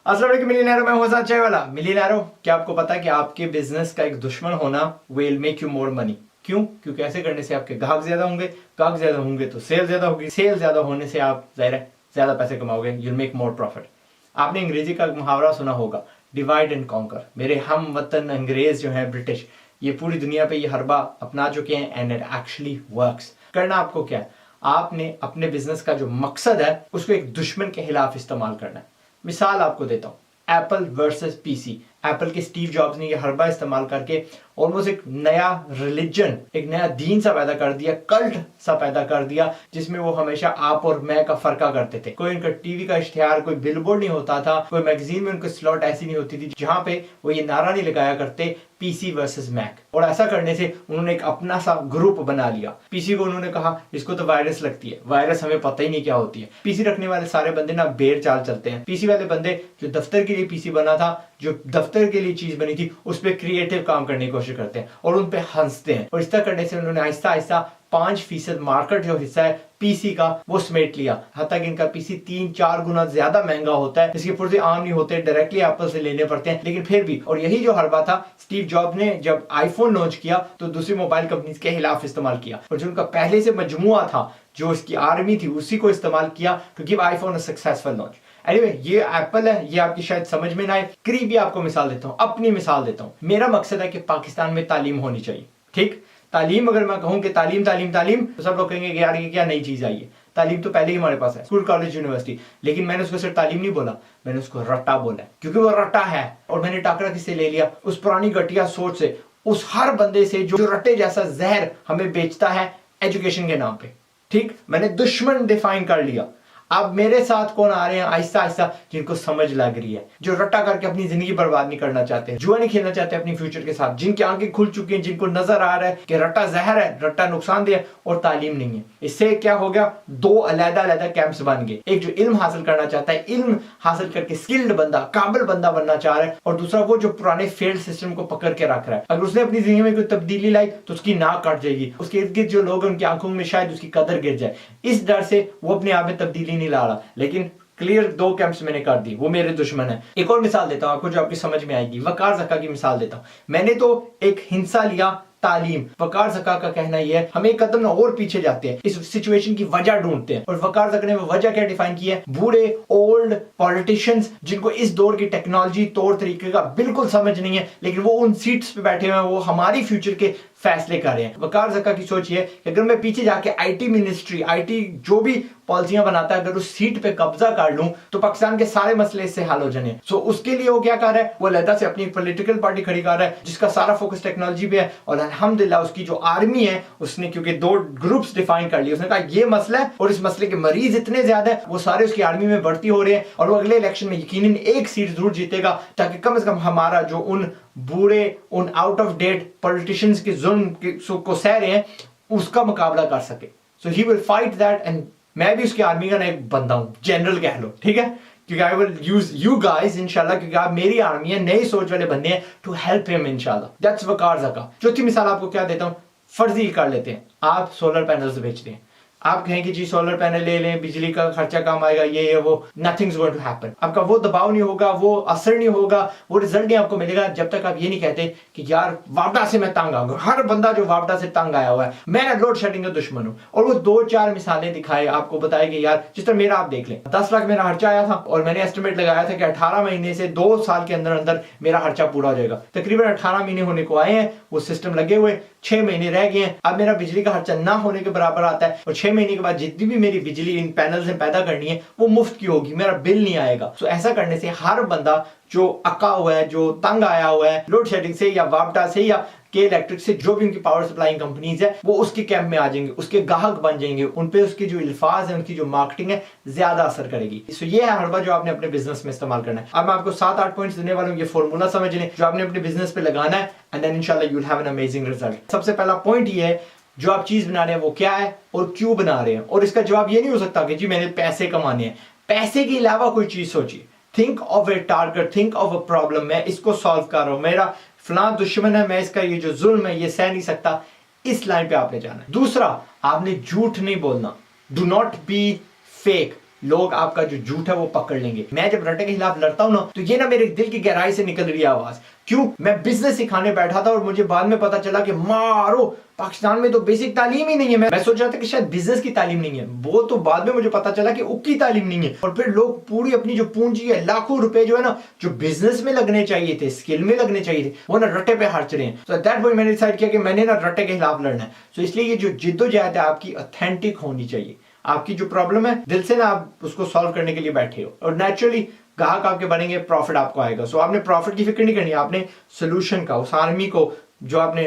अस्सलाम वालेकुम मिलियनेरो, मैं हूं हसन चाय वाला। मिलियनेरो, क्या आपको पता है कि आपके बिजनेस का एक दुश्मन होना will make you more money? क्यों? क्योंकि ऐसे करने से आपके ग्राहक ज्यादा होंगे, ग्राहक ज्यादा होंगे तो सेल ज्यादा होगी, सेल ज्यादा होने से आप जाहिर है ज्यादा पैसे कमाओगे, यूल मेक मोर प्रॉफिट। आपने अंग्रेजी का मुहावरा सुना होगा, डिवाइड एंड कॉन्कर। मेरे हम वतन अंग्रेज जो है ब्रिटिश, ये पूरी दुनिया पे ये हरबा अपना चुके हैं एंड इट एक्चुअली वर्क्स। करना आपको क्या है, आपने अपने बिजनेस का जो मकसद है उसको एक दुश्मन के खिलाफ इस्तेमाल करना है। मिसाल आपको देता हूं, एप्पल वर्सेस पीसी। एप्पल के स्टीव जॉब्स ने यह हरबा इस्तेमाल करके ऑलमोस्ट एक नया रिलीजन, एक नया दीन सा पैदा कर दिया, कल्ट सा पैदा कर दिया, जिसमें वो हमेशा आप और मैं का फर्का करते थे। कोई उनका टीवी का इश्तिहार, कोई बिलबोर्ड नहीं होता था, कोई मैगजीन में उनकी स्लॉट ऐसी नहीं होती थी जहां पे वो ये नारा नहीं लगाया करते पीसी वर्सेस मैक। और ऐसा करने से उन्होंने एक अपना सा ग्रुप बना लिया। पीसी को उन्होंने कहा इसको तो वायरस लगती है, वायरस हमें पता ही नहीं क्या होती है। पीसी रखने वाले सारे बंदे ना बेर चाल चलते हैं। पीसी वाले बंदे जो दफ्तर के लिए पीसी बना था, जो दफ्तर के लिए चीज बनी थी, उस पर क्रिएटिव काम करने की कोशिश करते हैं और उन पे हंसते हैं। और इस तरह करने से उन्होंने आहिस्ता आहिस्ता 5% मार्केट जो हिस्सा है पीसी का वो समेट लिया। हत्ता कि इनका पीसी 3-4 गुना ज्यादा महंगा होता है, इसके पुर्जे आम नहीं होते, डायरेक्टली एप्पल से लेने पड़ते हैं, लेकिन फिर भी। और यही जो हरबा था स्टीव जॉब ने जब आईफोन लॉन्च किया तो दूसरी मोबाइल कंपनीज के खिलाफ इस्तेमाल किया, और जो उनका पहले से मजमुआ था, जो उसकी आर्मी थी, उसी को इस्तेमाल किया to give iPhone successful launch. Anyway, ये एप्पल है, ये आपकी शायद समझ में ना आए। करीबी आपको मिसाल देता हूं, अपनी मिसाल देता हूं। मेरा मकसद है कि पाकिस्तान में तालीम होनी चाहिए। ठीक, तालीम, अगर मैं कहूं कि तालीम तालीम तालीम, तो सब लोग कहेंगे कि यार ये क्या नई चीज आई है। तालीम तो पहले ही हमारे पास है, स्कूल कॉलेज यूनिवर्सिटी। लेकिन मैंने उसको सिर्फ तालीम नहीं बोला, मैंने उसको रट्टा बोला, क्योंकि वो रट्टा है। और मैंने टाकरा किससे ले लिया? उस पुरानी घटिया सोच से, उस हर बंदे से जो रट्टे जैसा जहर हमें बेचता है एजुकेशन के नाम पे। ठीक, मैंने दुश्मन डिफाइन कर लिया। अब मेरे साथ कौन आ रहे हैं आहिस्ता आहिस्ता? जिनको समझ लग रही है, जो रट्टा करके अपनी जिंदगी बर्बाद नहीं करना चाहते, जुआ नहीं खेलना चाहते अपनी फ्यूचर के साथ, जिनकी आंखें खुल चुकी हैं, जिनको नजर आ रहा है कि रट्टा जहर है, रट्टा नुकसानदेह है और तालीम नहीं है। इससे क्या हो गया? दो अलग-अलग कैंप्स बन गए। एक जो इल्म हासिल करना चाहता है, इल्म हासिल करके स्किल्ड बंदा, काबिल बंदा बनना चाह रहा है, और दूसरा वो जो पुराने फेल्ड सिस्टम को पकड़ के रख रहा है। अगर उसने अपनी जिंदगी में कोई तब्दीली लाई तो उसकी नाक कट जाएगी, उसके इर्द गिर्द जो लोग हैं उनकी आंखों में शायद उसकी कदर गिर जाए। इस डर से वो अपने आप में तब्दीली नहीं ला रहा। लेकिन क्लियर दो कैंप्स मैंने कर दी, वो मेरे दुश्मन है। एक और मिसाल देता हूं आपको जो आपकी समझ में आएगी। वकार ज़का की मिसाल देता हूं। मैंने तो एक हिस्सा लिया तालीम। वकार ज़का का कहना यह है, हम एक कदम ना और पीछे जाते हैं, इस सिचुएशन की वजह ढूंढते हैं। और वकार ज़का ने वो वजह क्या डिफाइन की है? बूढ़े ओल्ड पॉलिटिशियंस जिनको इस दौर की टेक्नोलॉजी तौर तरीके का बिल्कुल समझ नहीं है, लेकिन वो उन सीट्स पे बैठे हुए हैं, वो हमारी फ्यूचर के फैसले कर रहे हैं। वकार ज़का की सोच ये है कि अगर मैं पीछे जाके आईटी मिनिस्ट्री, आईटी जो भी पॉलिसियां बनाता है, अगर उस सीट पे कब्जा कर लूं तो पाकिस्तान के सारे मसले इससे हल हो जाने। सो उसके लिए वो क्या कर रहा है? वो अलहदा से अपनी पॉलिटिकल पार्टी खड़ी कर रहा है जिसका सारा फोकस टेक्नोलॉजी पे है। और अल्हम्दुलिल्लाह उसकी जो आर्मी है, उसने क्योंकि 2 ग्रुप्स डिफाइन कर लिए, उसने कहा ये मसला है और इस मसले के मरीज इतने ज्यादा है, वो सारे उसकी आर्मी में भर्ती हो रहे हैं, और वो अगले इलेक्शन में यकीनन एक सीट जरूर जीतेगा, ताकि कम से कम हमारा जो उन बूढ़े, उन आउट ऑफ डेट पॉलिटिशियंस के जुल्म को सह रहे हैं, उसका मुकाबला कर सके। So he will fight that, and मैं भी उसकी आर्मी का एक बंदा हूं, जनरल कह लो, ठीक है, क्योंकि I will use you guys इंशाल्लाह, क्योंकि आप मेरी आर्मी है, नई सोच वाले बंदे हैं, टू हेल्प हिम इंशाल्लाह। दैट्स वकार ज़का। चौथी मिसाल आपको क्या देता हूं, फर्जी कर लेते हैं, आप सोलर पैनल्स बेचते हैं। आप कहें कि जी सोलर पैनल ले लें, बिजली का खर्चा कम आएगा, ये वो, नथिंग्स गोइंग टू हैपन। आपका वो दबाव नहीं होगा, वो असर नहीं होगा, वो रिजल्ट नहीं आपको मिलेगा जब तक आप ये नहीं कहते कि यार वापडा से मैं तंग आऊंगा। हर बंदा जो वापडा से तंग आया हुआ है, मैं लोड शेडिंग का दुश्मन हूं। और वो 2-4 मिसालें दिखाए, आपको बताए कि यार जिस तरह मेरा आप देख लें, 10 लाख मेरा खर्चा आया था और मैंने एस्टिमेट लगाया था कि 18 महीने से 2 साल के अंदर अंदर मेरा खर्चा पूरा हो जाएगा। तकरीबन 18 महीने होने को आए हैं, वो सिस्टम लगे हुए, 6 महीने रह गए हैं। अब मेरा बिजली का खर्चा ना होने के बराबर आता है, और 6 महीने के बाद जितनी भी मेरी बिजली इन पैनल से पैदा करनी है वो मुफ्त की होगी, मेरा बिल नहीं आएगा। सो ऐसा करने से हर बंदा जो अका हुआ है, जो तंग आया हुआ है लोड शेडिंग से या वापडा से या के इलेक्ट्रिक से, जो भी उनकी पावर सप्लाइंग कंपनीज है, वो उसके कैंप में आ जाएंगे, उसके ग्राहक बन जाएंगे, उन पे उसकी जो अल्फाज है, उनकी जो मार्केटिंग है, ज्यादा असर करेगी। सो ये है हरबा जो आपने अपने बिजनेस में इस्तेमाल करना है। अब मैं आपको 7-8 पॉइंट्स देने वाला हूं, ये फॉर्मूला समझ लें जो आपने अपने बिजनेस पे लगाना है, एंड देन इंशाल्लाह you will have an amazing result. सबसे पहला पॉइंट ये है, जो आप चीज बना रहे हैं वो क्या है और क्यों बना रहे हैं। और इसका जवाब ये नहीं हो सकता कि जी मैंने पैसे कमाने हैं। पैसे के अलावा कोई चीज सोचिए। Think of A target, think of a problem, मैं इसको सॉल्व कर रहा हूं, मेरा फलां दुश्मन है, मैं इसका ये जो जुल्म है ये सह नहीं सकता, इस लाइन पे आपने जाना है। दूसरा, आपने झूठ नहीं बोलना। Do not be fake. लोग आपका जो झूठ है वो पकड़ लेंगे। मैं जब रट्टे के खिलाफ लड़ता हूं ना, तो ये ना मेरे दिल की गहराई से निकल रही है आवाज। क्यों? मैं बिजनेस सिखाने बैठा था और मुझे बाद में पता चला कि मारो, पाकिस्तान में तो बेसिक तालीम ही नहीं है। मैं सोच रहा था कि शायद बिजनेस की तालीम नहीं है, वो तो बाद में मुझे पता चला कि उसकी तालीम नहीं है। और फिर लोग पूरी अपनी जो पूंजी है, लाखों रुपए जो है ना, जो बिजनेस में लगने चाहिए थे, स्किल में लगने चाहिए थे, वो ना रट्टे पे खर्च रहे हैं। तो दैट पॉइंट मैंने डिसाइड किया कि मैंने ना रट्टे के खिलाफ लड़ना है। तो इसलिए ये जो जिद्दोजहद है आपकी ऑथेंटिक होनी चाहिए। आपकी जो प्रॉब्लम है दिल से ना आप उसको सॉल्व करने के लिए बैठे हो, और नेचुरली ग्राहक आपके बनेंगे, प्रॉफिट आपको आएगा। सो आपने प्रॉफिट की फिक्र नहीं करनी, आपने सोल्यूशन का, उस आर्मी को जो आपने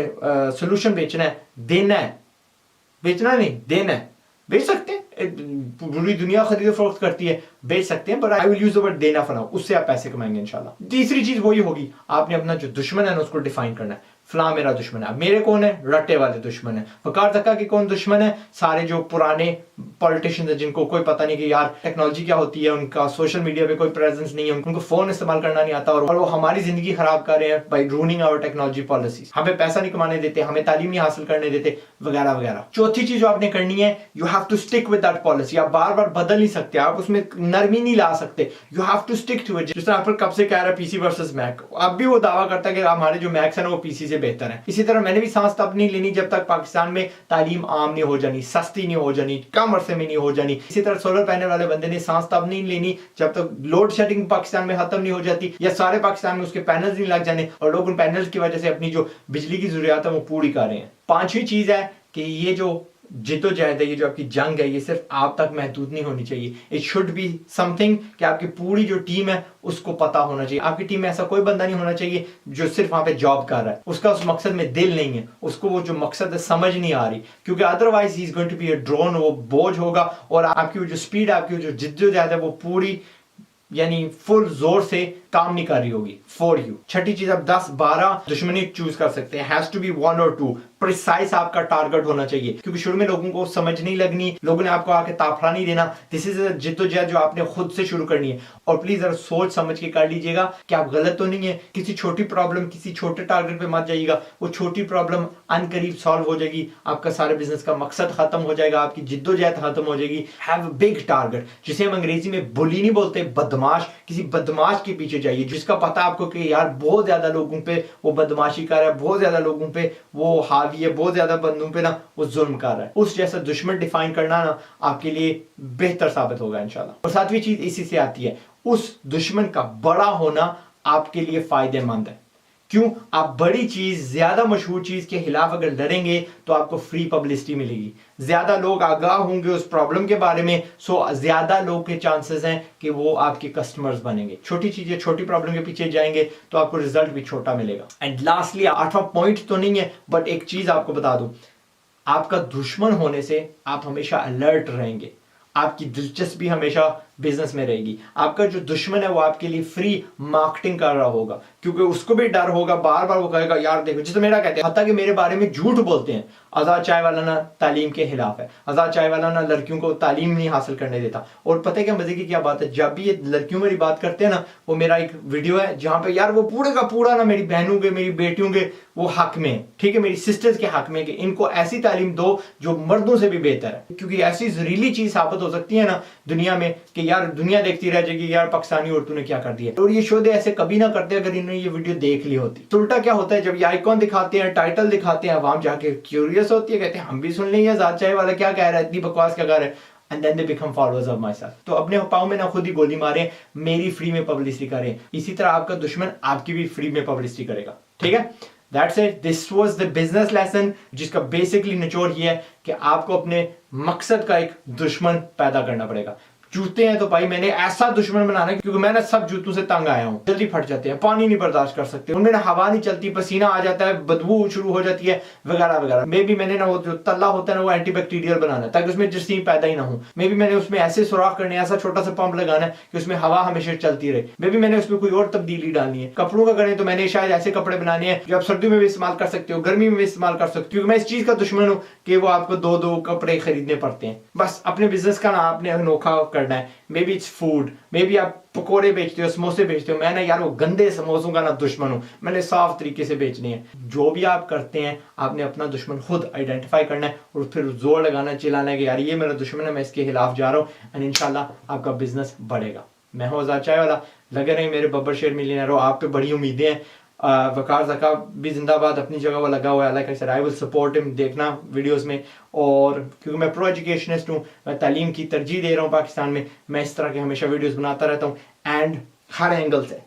सोल्यूशन बेचना है, देना है, बेचना नहीं देना है। बेच सकते हैं, पूरी दुनिया खरीदो फरोख्त करती है, बेच सकते हैं, but I will use the word देना फॉर नाउ। उससे आप पैसे कमाएंगे इंशाल्लाह। तीसरी चीज वही होगी, आपने अपना जो दुश्मन है ना उसको डिफाइन करना है। फला मेरा दुश्मन है। मेरे कौन है? रट्टे वाले दुश्मन है। वकार तका के कौन दुश्मन है? सारे जो पुराने पॉलिटिशियंस हैं जिनको कोई पता नहीं कि यार टेक्नोलॉजी क्या होती है, उनका सोशल मीडिया पे कोई प्रेजेंस नहीं है, उनको फोन इस्तेमाल करना नहीं आता, और वो हमारी जिंदगी खराब कर रहे हैं by ruining our technology policies. हमें पैसा नहीं कमाने देते, हमें तालीम नहीं हासिल करने देते, वगैरह वगैरह। चौथी चीज जो आपने करनी है, you have to stick with that policy. आप बार बार बदल नहीं सकते, आप उसमें नरमी नहीं ला सकते। You have to stick to it. जिस तरह एप्पल कब से कह रहा है पीसी वर्सेस मैक, अब भी वो दावा करता है कि हमारे जो मैक्स है ना वो पीसी से बेहतर है। इसी तरह मैंने भी सांस तब नहीं लेनी जब तक पाकिस्तान में तालीम आम नहीं हो जानी, सस्ती नहीं हो जानी, कम अरसे में नहीं हो जानी। इसी तरह सोलर पैनल वाले बंदे ने सांस तब नहीं लेनी जब तक लोड शेडिंग पाकिस्तान में खत्म नहीं हो जाती, या सारे पाकिस्तान में उसके पैनल्स नहीं लग जाने और लोग उन पैनल्स की वजह से अपनी जो बिजली की जरूरत है वो पूरी कर रहे हैं। पांचवी चीज है कि ये जो जिद्दोजहद है, ये जो आपकी जंग है, ये सिर्फ आप तक महदूद नहीं होनी चाहिए। इट शुड बी समथिंग कि आपकी पूरी जो टीम है उसको पता होना चाहिए। आपकी टीम में ऐसा कोई बंदा नहीं होना चाहिए जो सिर्फ वहां पे जॉब कर रहा है, उसका उस मकसद में दिल नहीं है, उसको वो जो मकसद है समझ नहीं आ रही, क्योंकि otherwise he is going to be a drone, वो बोझ होगा। और आपकी जो स्पीड, आपकी जो जिद्दोजहद है वो पूरी यानी फुल जोर से काम नहीं कर रही होगी फॉर यू। छठी चीज, आप 10-12 दुश्मनी चूज कर सकते हैं। Has to be 1 or 2। Precise आपका टारगेट होना चाहिए, क्योंकि शुरू में लोगों को समझ नहीं लगनी, लोगों ने आपको आके ताफड़ा नहीं देना। दिस इज जिद्दोजहद जो आपने खुद से शुरू करनी है। और प्लीज अगर सोच समझ के कर लीजिएगा कि आप गलत तो नहीं है। किसी छोटी प्रॉब्लम, किसी छोटे टारगेट पे मत जाइएगा, वो छोटी प्रॉब्लम अनकरीब सॉल्व हो जाएगी, आपका सारे बिजनेस का मकसद खत्म हो जाएगा, आपकी जिद्दोजहद खत्म हो जाएगी। हैव अ बिग टारगेट, जिसे हम अंग्रेजी में बुली नहीं बोलते, बदमाश। किसी बदमाश के पीछे जाइए जिसका पता आपको कि यार बहुत ज्यादा लोगों पे वो बदमाशी कर रहा है, बहुत ज्यादा लोगों पे वो हावी है, बहुत ज्यादा बंदों पे ना वो जुल्म कर रहा है। उस जैसा दुश्मन डिफाइन करना ना आपके लिए बेहतर साबित होगा इंशाल्लाह। और सातवीं चीज इसी से आती है, उस दुश्मन का बड़ा होना आपके लिए फायदेमंद है। क्यों? आप बड़ी चीज, ज्यादा मशहूर चीज के खिलाफ अगर लड़ेंगे तो आपको फ्री पब्लिसिटी मिलेगी, ज्यादा लोग आगाह होंगे उस प्रॉब्लम के बारे में, सो ज्यादा लोग के चांसेस हैं कि वो आपके कस्टमर्स बनेंगे। छोटी चीजें, छोटी प्रॉब्लम के पीछे जाएंगे तो आपको रिजल्ट भी छोटा मिलेगा। एंड लास्टली, 8वां पॉइंट तो नहीं है, बट एक चीज आपको बता दूं, आपका दुश्मन होने से आप हमेशा अलर्ट रहेंगे, आपकी दिलचस्पी हमेशा बिजनेस में रहेगी। आपका जो दुश्मन है वो आपके लिए फ्री मार्केटिंग कर रहा होगा, क्योंकि उसको भी डर होगा, बार बार वो कहेगा यार देखो, जिसे मेरा कहते हैं, हत्ता कि मेरे बारे में झूठ बोलते हैं, आजाद चाय वाला ना तालीम के खिलाफ है, आजाद चाय वाला ना लड़कियों को तालीम नहीं हासिल करने देता। और पता है क्या मजे की क्या बात है, जब भी ये लड़कियों मेरी बात करते हैं ना, वो मेरा एक वीडियो है जहां पे यार वो पूरे का पूरा ना मेरी बहनों के, मेरी बेटियों के वो हक में, ठीक है, मेरी सिस्टर्स के हक में, कि इनको ऐसी तालीम दो जो मर्दों से भी बेहतर है। क्योंकि ऐसी जहरीली चीज साबित हो सकती है ना दुनिया में कि यार दुनिया देखती रह जाएगी यार पाकिस्तानी औरतों ने क्या कर दिया। और ये शोधे ऐसे कभी ना करते अगर इन्होंने ये वीडियो देख ली होती। तो उल्टा क्या होता है, जब ये आइकॉन दिखाते हैं, टाइटल दिखाते हैं, आवाम जाके क्यूरियस होती है, कहते हैं हम भी सुन लेंगे आजाद चाय वाला क्या कह रहा है, इतनी बकवास क्या कर रहा है, and then they become followers of myself. तो अपने पाँव में ना खुद ही गोली मारे, मेरी फ्री में पब्लिसिटी करें। इसी तरह आपका दुश्मन आपकी भी फ्री में पब्लिसिटी करेगा, ठीक है। That's it. This was the business lesson, जिसका बेसिकली निचोड़ ये है कि आपको अपने मकसद का एक दुश्मन पैदा करना पड़ेगा। जूते हैं तो भाई मैंने ऐसा दुश्मन बनाना है, क्योंकि मैं ना सब जूतों से तंग आया हूँ, जल्दी फट जाते हैं, पानी नहीं बर्दाश्त कर सकते, उनमें ना हवा नहीं चलती, पसीना आ जाता है, बदबू शुरू हो जाती है, वगैरह वगैरह। मे भी मैंने ना वो जो तल्ला होता है ना वो एंटीबैक्टीरियल बनाना है ताकि उसमें जरासीम पैदा ही ना हो। मे भी मैंने उसमें ऐसे सुराख करने, ऐसा छोटा सा पंप लगाना है कि उसमें हवा हमेशा चलती रहे। मे भी मैंने उसमें कोई और तब्दीली डालनी है। कपड़ों का करें तो मैंने शायद ऐसे कपड़े बनाने हैं जो आप सर्दियों में भी इस्तेमाल कर सकते हो, गर्मी में भी इस्तेमाल कर सकते हो, क्योंकि मैं इस चीज का दुश्मन हूँ कि वो आपको दो दो कपड़े खरीदने पड़ते हैं। बस अपने बिजनेस का ना आपने अनोखा करना है। May be its food, may be आप पकोड़े बेचते हो, समोसे बेचते हो, मैं ना यार वो गंदे समोसों का ना दुश्मन हूँ, मैंने साफ तरीके से बेचने हैं। जो भी आप करते हैं आपने अपना दुश्मन खुद आइडेंटिफाई करना है और फिर जोर लगाना, चिल्लाना है कि यार ये मेरा दुश्मन है, मैं इसके खिलाफ जा रहा हूँ, एंड इंशाल्लाह आपका बिजनेस बढ़ेगा। मैं हूँ आजाद चाय वाला, लगे रहे मेरे बब्बर शेयर मिलियनेयर। आप पे बड़ी उम्मीदें हैं। वकार ज़का भी जिंदाबाद, अपनी जगह वो लगा हुआ है। Like I said I will support him, देखना वीडियोस में। और क्योंकि मैं प्रो एजुकेशनिस्ट हूँ, मैं तालीम की तरजीह दे रहा हूँ पाकिस्तान में, मैं इस तरह के हमेशा वीडियोस बनाता रहता हूँ एंड हर एंगल से,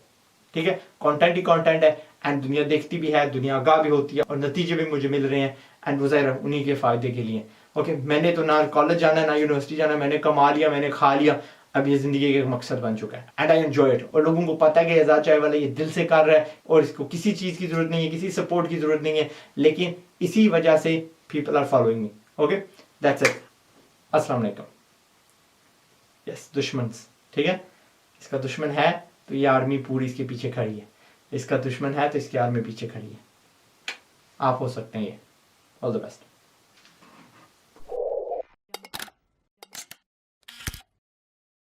ठीक है। कंटेंट ही कंटेंट है एंड दुनिया देखती भी है, दुनिया आगाह भी होती है और नतीजे भी मुझे मिल रहे हैं एंड वो ज़ाहिर उन्हीं के फ़ायदे के लिए। ओके, मैंने तो ना कॉलेज जाना है ना यूनिवर्सिटी जाना है, मैंने कमा लिया, मैंने खा लिया, अब ये जिंदगी का एक मकसद बन चुका है एंड आई एंजॉय इट। और लोगों को पता है कि आजाद चाय वाला ये दिल से कर रहा है और इसको किसी चीज़ की ज़रूरत नहीं है, किसी सपोर्ट की ज़रूरत नहीं है, लेकिन इसी वजह से people are following me. Okay, that's it. अस्सलाम वालेकुम। यस, दुश्मन, ठीक है। इसका दुश्मन है तो ये आर्मी पूरी इसके पीछे खड़ी है, इसका दुश्मन है तो इसकी आर्मी पीछे खड़ी है। आप हो सकते हैं ये। All the best.